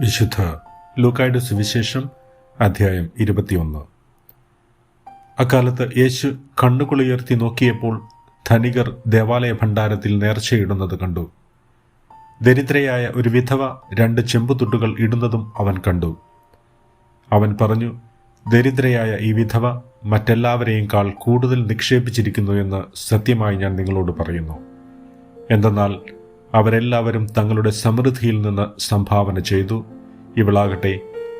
വിശുദ്ധ ലൂക്കായുടെ സുവിശേഷം അധ്യായം 21. അക്കാലത്ത് യേശു കണ്ണുകളുയർത്തി നോക്കിയപ്പോൾ ധനികർ ദേവാലയ ഭണ്ഡാരത്തിൽ നേർച്ചയിടുന്നത് കണ്ടു. ദരിദ്രയായ ഒരു വിധവ 2 ചെമ്പുതുട്ടുകൾ ഇടുന്നതും അവൻ കണ്ടു. അവൻ പറഞ്ഞു, ദരിദ്രയായ ഈ വിധവ മറ്റെല്ലാവരെയും കൂടുതൽ നിക്ഷേപിച്ചിരിക്കുന്നു എന്ന് സത്യമായി ഞാൻ നിങ്ങളോട് പറയുന്നു. എന്തെന്നാൽ അവരെല്ലാവരും തങ്ങളുടെ സമൃദ്ധിയിൽ നിന്ന് സംഭാവന ചെയ്തു. ഇവളാകട്ടെ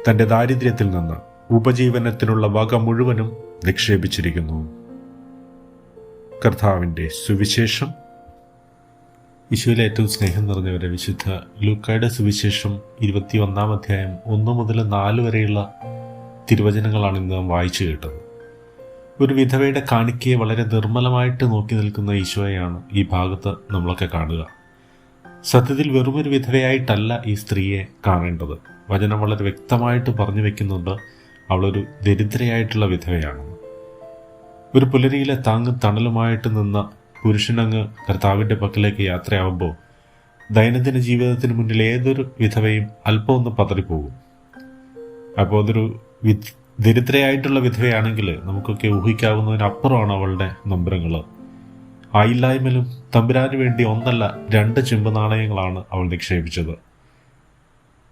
തൻ്റെ ദാരിദ്ര്യത്തിൽ നിന്ന് ഉപജീവനത്തിനുള്ള വക മുഴുവനും നിക്ഷേപിച്ചിരിക്കുന്നു. കർത്താവിൻ്റെ സുവിശേഷം. ഈശോയിലെ ഏറ്റവും സ്നേഹം നിറഞ്ഞവരെ, വിശുദ്ധ ലൂക്കായുടെ സുവിശേഷം 21 അധ്യായം 1 മുതൽ 4 വരെയുള്ള തിരുവചനങ്ങളാണ് ഇന്ന് നാം വായിച്ചു കേട്ടത്. ഒരു വിധവയുടെ കാണിക്കയെ വളരെ നിർമ്മലമായിട്ട് നോക്കി നിൽക്കുന്ന ഈശോയെയാണ് ഈ ഭാഗത്ത് നമ്മളൊക്കെ കാണുക. സത്യത്തിൽ വെറുമൊരു വിധവയായിട്ടല്ല ഈ സ്ത്രീയെ കാണേണ്ടത്. വചനം വളരെ വ്യക്തമായിട്ട് പറഞ്ഞു വെക്കുന്നുണ്ട്, അവളൊരു ദരിദ്രയായിട്ടുള്ള വിധവയാണെന്ന്. ഒരു പുലരിയിലെ താങ്ങും തണലുമായിട്ട് നിന്ന പുരുഷനങ്ങ് കർത്താവിൻ്റെ പക്കലേക്ക് യാത്രയാവുമ്പോൾ ദൈനംദിന ജീവിതത്തിന് മുന്നിൽ ഏതൊരു വിധവയും അല്പം ഒന്ന് പതറിപ്പോകും. അപ്പോൾ അതൊരു ദരിദ്രയായിട്ടുള്ള വിധവയാണെങ്കിൽ നമുക്കൊക്കെ ഊഹിക്കാവുന്നതിനപ്പുറമാണ് അവളുടെ നൊമ്പരങ്ങൾ. ആയില്ലായ്മയിലും തമ്പുരാന് വേണ്ടി 1 2 ചെമ്പ് നാണയങ്ങളാണ് അവൾ നിക്ഷേപിച്ചത്.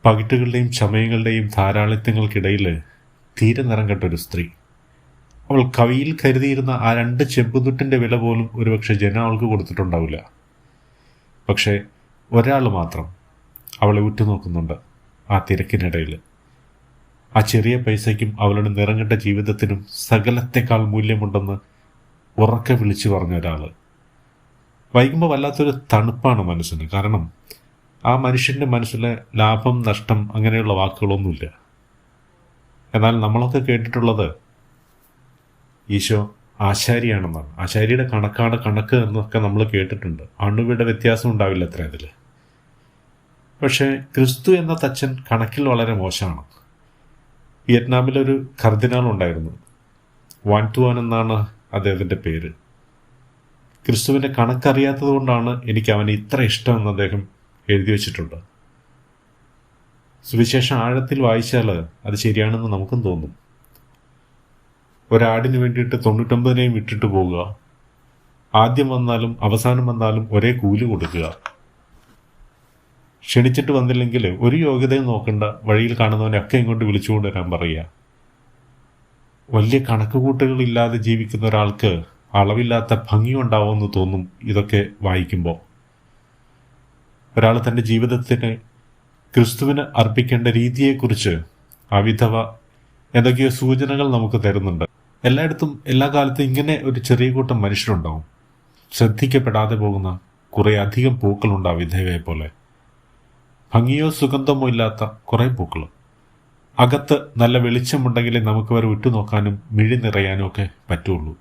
പകിട്ടുകളുടെയും ചമയങ്ങളുടെയും ധാരാളിത്യങ്ങൾക്കിടയിൽ തീരെ നിറം കെട്ടൊരു സ്ത്രീ. അവൾ കവിയിൽ കരുതിയിരുന്ന ആ 2 ചെമ്പുതുട്ടിൻ്റെ വില പോലും ഒരുപക്ഷെ ജനം അവൾക്ക് കൊടുത്തിട്ടുണ്ടാവില്ല. പക്ഷേ ഒരാൾ മാത്രം അവളെ ഉറ്റുനോക്കുന്നുണ്ട്. ആ തിരക്കിനിടയിൽ ആ ചെറിയ പൈസയ്ക്കും അവളുടെ നിറംകെട്ട ജീവിതത്തിനും സകലത്തെക്കാൾ മൂല്യമുണ്ടെന്ന് ഉറക്കെ വിളിച്ചു പറഞ്ഞ ഒരാൾ. വൈകുമ്പോൾ വല്ലാത്തൊരു തണുപ്പാണ് മനസ്സിന്. കാരണം ആ മനുഷ്യൻ്റെ മനസ്സിലെ ലാഭം നഷ്ടം അങ്ങനെയുള്ള വാക്കുകളൊന്നുമില്ല. എന്നാൽ നമ്മളൊക്കെ കേട്ടിട്ടുള്ളത് ഈശോ ആശാരിയാണെന്നാണ്. ആശാരിയുടെ കണക്കാണ് കണക്ക് എന്നൊക്കെ നമ്മൾ കേട്ടിട്ടുണ്ട്. അണുവിടെ വ്യത്യാസം ഉണ്ടാവില്ല അത്ര അതിൽ. പക്ഷേ ക്രിസ്തു എന്ന തച്ചൻ കണക്കിൽ വളരെ മോശമാണ്. വിയറ്റ്നാമിലൊരു കർദിനാൾ ഉണ്ടായിരുന്നു, വാൻ തുവാൻ എന്നാണ് അദ്ദേഹത്തിൻ്റെ പേര്. ക്രിസ്തുവിൻ്റെ കണക്കറിയാത്തത് കൊണ്ടാണ് എനിക്ക് അവനെ ഇത്ര ഇഷ്ടമെന്ന് അദ്ദേഹം എഴുതി വച്ചിട്ടുണ്ട്. സുവിശേഷം ആഴത്തിൽ വായിച്ചാൽ അത് ശരിയാണെന്ന് നമുക്കും തോന്നും. ഒരാടിന് വേണ്ടിയിട്ട് 99 ഇട്ടിട്ട് പോവുക, ആദ്യം വന്നാലും അവസാനം വന്നാലും ഒരേ കൂലി കൊടുക്കുക, ക്ഷണിച്ചിട്ട് വന്നില്ലെങ്കിൽ ഒരു യോഗ്യതയും നോക്കണ്ട, വഴിയിൽ കാണുന്നവനൊക്കെ ഇങ്ങോട്ട് വിളിച്ചുകൊണ്ട് വരാൻ പറയുക. വലിയ കണക്കുകൂട്ടലുകളില്ലാതെ ജീവിക്കുന്ന ഒരാൾക്ക് അളവില്ലാത്ത ഭംഗി ഉണ്ടാവുമെന്ന് തോന്നും ഇതൊക്കെ വായിക്കുമ്പോൾ. ഒരാൾ തൻ്റെ ജീവിതത്തിന് ക്രിസ്തുവിന് അർപ്പിക്കേണ്ട രീതിയെക്കുറിച്ച് ആ വിധവ എന്തൊക്കെയോ സൂചനകൾ നമുക്ക് തരുന്നുണ്ട്. എല്ലായിടത്തും എല്ലാ കാലത്തും ഇങ്ങനെ ഒരു ചെറിയ കൂട്ടം മനുഷ്യരുണ്ടാവും. ശ്രദ്ധിക്കപ്പെടാതെ പോകുന്ന കുറേ അധികം പൂക്കളുണ്ട് ആ വിധവയെ പോലെ. ഭംഗിയോ സുഗന്ധമോ ഇല്ലാത്ത കുറേ പൂക്കൾ. അകത്ത് നല്ല വെളിച്ചമുണ്ടെങ്കിലേ നമുക്ക് വരെ ഉറ്റുനോക്കാനും മിഴി നിറയാനും ഒക്കെ പറ്റുള്ളൂ.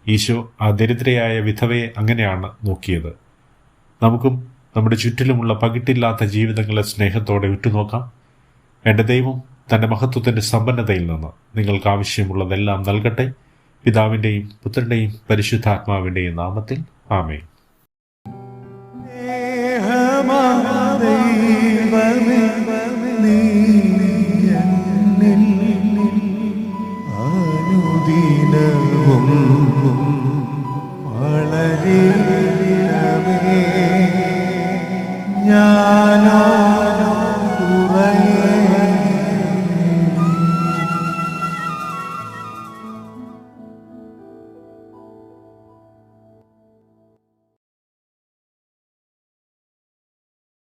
ഈശോ ആ ദരിദ്രയായ വിധവയെ അങ്ങനെയാണ് നോക്കിയത്. നമുക്കും നമ്മുടെ ചുറ്റിലുമുള്ള പകിട്ടില്ലാത്ത ജീവിതങ്ങളെ സ്നേഹത്തോടെ ഉറ്റുനോക്കാം. എൻ്റെ ദൈവം തൻ്റെ മഹത്വത്തിൻ്റെ സമ്പന്നതയിൽ നിന്ന് നിങ്ങൾക്ക് ആവശ്യമുള്ളതെല്ലാം നൽകട്ടെ. പിതാവിൻ്റെയും പുത്രൻ്റെയും പരിശുദ്ധാത്മാവിൻ്റെയും നാമത്തിൽ ആമേൻ.